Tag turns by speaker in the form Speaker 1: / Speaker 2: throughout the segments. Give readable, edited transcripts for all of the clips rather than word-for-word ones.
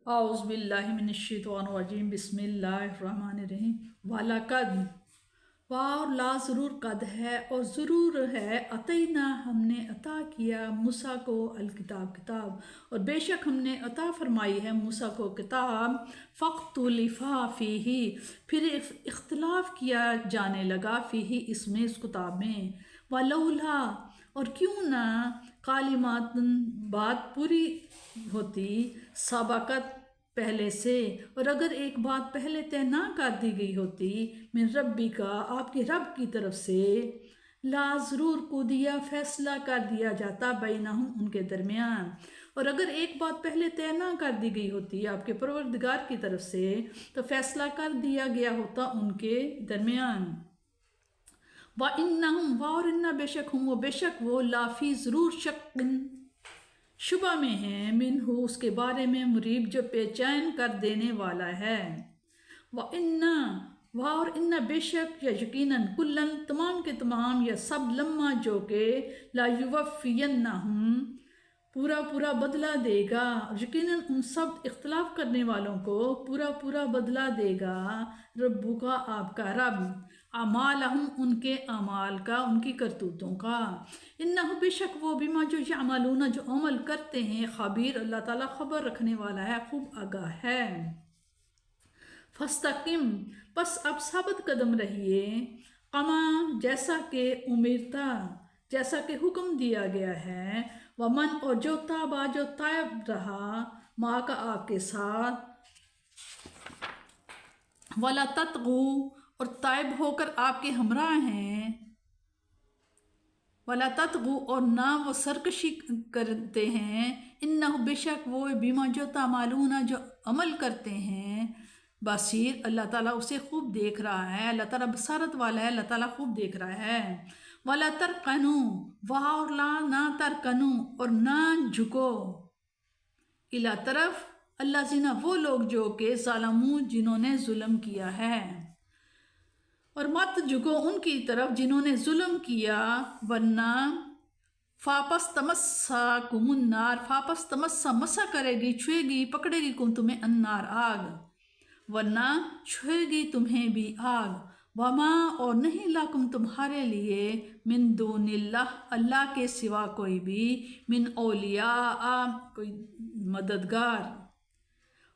Speaker 1: औज़ बिल्लाहि मिनश्शैतानिर्रजीम बिस्मिल्लाहिर्रहमानिर्रहीम। वलक़द और ला ज़रूर कद है और ज़रूर है अतैना हमने अता किया मूसा को अलकिताब किताब और बेशक हमने अता फरमाई है मूसा को किताब। फ़ख्तुलिफ़ा फ़ीही फिर इख्तिलाफ़ किया जाने लगा फ़ीही इसमें इस किताब में। वलौला और क्यों ना कालिमातन बात पूरी होती सबकत पहले से और अगर एक बात पहले तय ना कर दी गई होती मिन रब्बी का आपके रब की तरफ से ला ज़रूर को दिया फैसला कर दिया जाता बैनहुम उनके दरमियान। और अगर एक बात पहले तय ना कर दी गई होती आपके परवरदिगार की तरफ से तो फैसला कर दिया गया होता उनके दरमियान। व इन्नहुम व और इन्ना बेशक हम वो बेशक वो लाफी ज़रूर शक्किन शुबा में है मिन हो उसके बारे में मुरीब जो बेचैन कर देने वाला है। व इन्ना व और इन्ना बेशक या यकीनन कुल्लन तमाम के तमाम या सब लम्मा जो के ला युवफ़ियन्नहुम पूरा पूरा बदला देगा। यकीनन उन सब इख्तलाफ करने वालों को पूरा पूरा बदला देगा रब्बु का आपका रब अमालहुम उनके अमाल का उनकी करतूतों का। इन्नहु बेशक वो बिमा जो यअमलूना जो अमल करते हैं खबीर अल्लाह ताला खबर रखने वाला है खूब आगाह है। फस्तकिम बस अब साबित कदम रहिए कमा जैसा के उमिरता जैसा कि हुक्म दिया गया है। वमन और जो ताबा जो तायब रहा माँ का आपके साथ वला ततगू और तायब होकर आपके हमराह हैं। वला ततगू और ना वो सरकशी करते हैं। इन्ना बेशक वो बीमा जो तामालूना जो अमल करते हैं बसीर अल्लाह ताला उसे खूब देख रहा है। अल्लाह ताला बसारत वाला है, अल्लाह ताला खूब देख रहा है। वला तरकनू वाह और ला ना तरकनू और ना झुको इला तरफ अल्लाह जिना वो लोग जो के ज़ालमू जिन्होंने जुल्म किया है और मत झुको उनकी तरफ जिन्होंने जुल्म किया वरना फापस तमस्सा कुमुन्नार फापस तमस्सा मसा करेगी छुएगी पकड़ेगी कुम तुम्हें अन्नार आग वरना छुएगी तुम्हें भी आग। वमा और नहीं लाकुम तुम्हारे लिए मिन दूनिल्लाह अल्लाह के सिवा कोई भी मिन औलिया कोई मददगार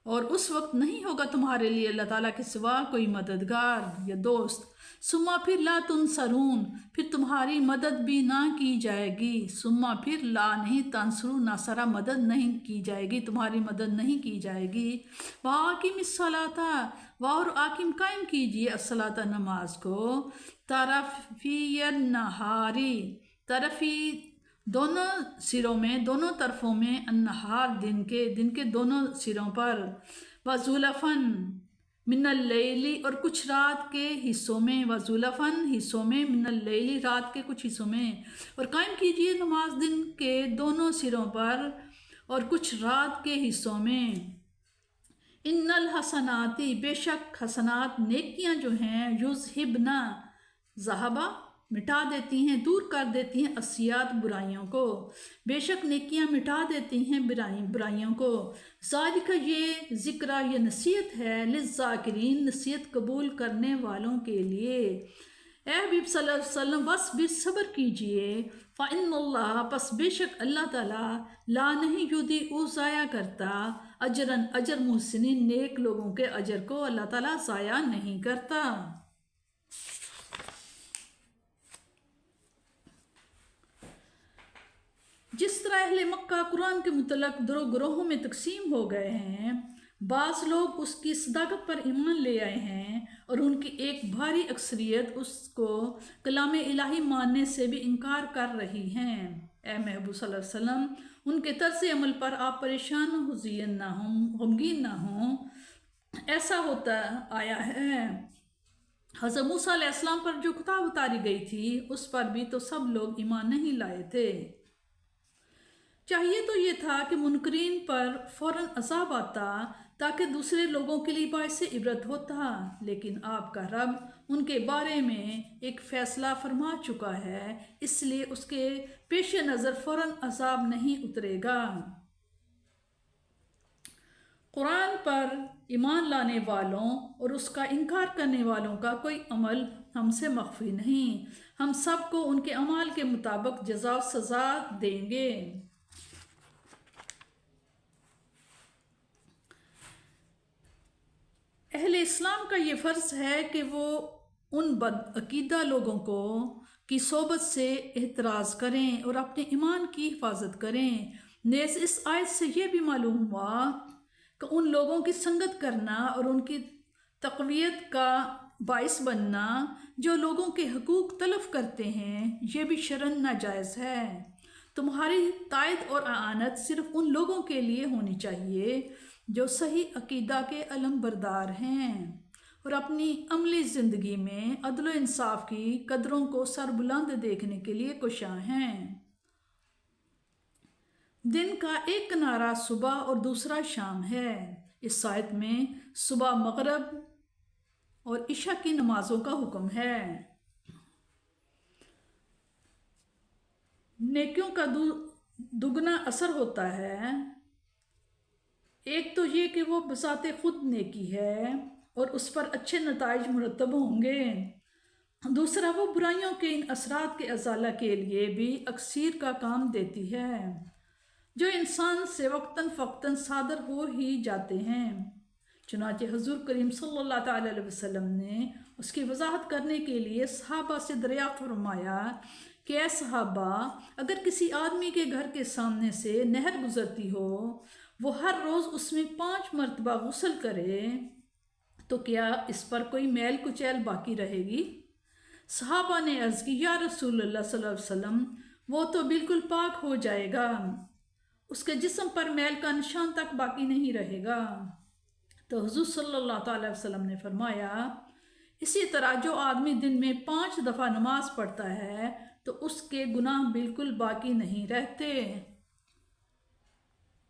Speaker 1: और उस वक्त नहीं होगा तुम्हारे लिए अल्लाह ताला के सिवा कोई मददगार या दोस्त। सुम्मा फिर ला तुनसरून फिर तुम्हारी मदद भी ना की जाएगी। सुम्मा फिर ला नहीं तंसरू नासरा मदद नहीं की जाएगी तुम्हारी मदद नहीं की जाएगी। वाकिम इस्सलाता और आकिम कायम कीजिए अस्सलाता नमाज को तरफ़ियन नहारी तरफ़ी दोनों सिरों में दोनों तरफों में अन्नहार दिन के दोनों सिरों पर वज़ुलफ़न मिनल लैली और कुछ रात के हिस्सों में वज़ुलफ़न हिस्सों में मिनल लैली रात के कुछ हिस्सों में। और कायम कीजिए नमाज दिन के दोनों सिरों पर और कुछ रात के हिस्सों में। इन्नल हसनाती बेशक हसनात नेकियां जो हैं युज़हिबना ज़हबा मिटा देती हैं दूर कर देती हैं असियात बुराइयों को। बेशक नेकियां मिटा देती हैं बुराइयों को। ज़ालिका ये ज़िक्रा ये नसीहत है लिज़्ज़ाकिरीन नसीहत कबूल करने वालों के लिए। ए हबीब सल्लल्लाहु अलैहि वसल्लम बस भी सब्र कीजिए फ़इन्नल्लाह बस बेशक अल्लाह ताला ला नहीं युदी ओ ज़ाया करता अजरन अजर मुहसिनीन नेक लोगों के अजर को अल्लाह ताला ज़ाया नहीं करता। जिस तरह अहले मक्का कुरान के मुतलक दो ग्रोहों में तकसीम हो गए हैं बाज़ लोग उसकी सदाकत पर ईमान ले आए हैं और उनकी एक भारी अक्सरियत उसको कलाम इलाही मानने से भी इनकार कर रही हैं। ए महबूब सल्लल्लाहु अलैहि वसल्लम उनके तर्ज़ अमल पर आप परेशान हुज़ीन ना हों गमगीन ना हों। ऐसा होता आया है हज़रत मूसा अलैहिस्सलाम पर जो किताब उतारी गई थी उस पर भी तो सब लोग ईमान नहीं लाए थे। चाहिए तो ये था कि मुनकरीन पर फ़ौरन अज़ाब आता ताकि दूसरे लोगों के लिए बाइसे इबरत होता, लेकिन आपका रब उनके बारे में एक फ़ैसला फरमा चुका है इसलिए उसके पेश नज़र फ़ौरन अज़ाब नहीं उतरेगा। قرآن پر ایمان لانے والوں اور اس کا انکار کرنے والوں کا کوئی عمل ہم سے مخفی نہیں، ہم سب کو ان کے اعمال کے مطابق جزا و سزا دیں گے۔ اہل اسلام کا یہ فرض ہے کہ وہ ان بدعقیدہ لوگوں کی صحبت سے احتراز کریں اور اپنے ایمان کی حفاظت کریں۔ نیز اس آیت سے یہ بھی معلوم ہوا کہ ان لوگوں کی سنگت کرنا اور ان کی تقویت کا باعث بننا جو لوگوں کے حقوق تلف کرتے ہیں، یہ بھی شرعاً ناجائز ہے۔ تمہاری تائید اور اعانت صرف ان لوگوں کے لیے ہونی چاہیے جو صحیح عقیدہ کے علم بردار ہیں اور اپنی عملی زندگی میں عدل و انصاف کی قدروں کو سربلند دیکھنے کے لیے کوشاں ہیں۔ دن کا ایک کنارہ صبح اور دوسرا شام ہے۔ اس آیت میں صبح، مغرب اور عشاء کی نمازوں کا حکم ہے۔ نیکیوں کا دگنا اثر ہوتا ہے۔ ایک تو یہ کہ وہ بذات خود نیکی ہے اور اس پر اچھے نتائج مرتب ہوں گے۔ دوسرا، وہ برائیوں کے ان اثرات کے ازالہ کے لیے بھی اکسیر کا کام دیتی ہے جو انسان سے وقتاً فوقتاً صادر ہو ہی جاتے ہیں۔ چنانچہ حضور کریم صلی اللہ تعالیٰ علیہ وسلم نے اس کی وضاحت کرنے کے لیے صحابہ سے دریافت فرمایا کہ اے صحابہ، اگر کسی آدمی کے گھر کے سامنے سے نہر گزرتی ہو، وہ ہر روز اس میں 5 مرتبہ غسل کرے تو کیا اس پر کوئی میل کچیل باقی رہے گی؟ صحابہ نے عرض کی، یا رسول اللہ صلی اللہ علیہ وسلم، وہ تو بالکل پاک ہو جائے گا، اس کے جسم پر میل کا نشان تک باقی نہیں رہے گا۔ تو حضور صلی اللہ تعالیٰ وسلم نے فرمایا، اسی طرح جو آدمی دن میں 5 دفعہ نماز پڑھتا ہے تو اس کے گناہ بالکل باقی نہیں رہتے۔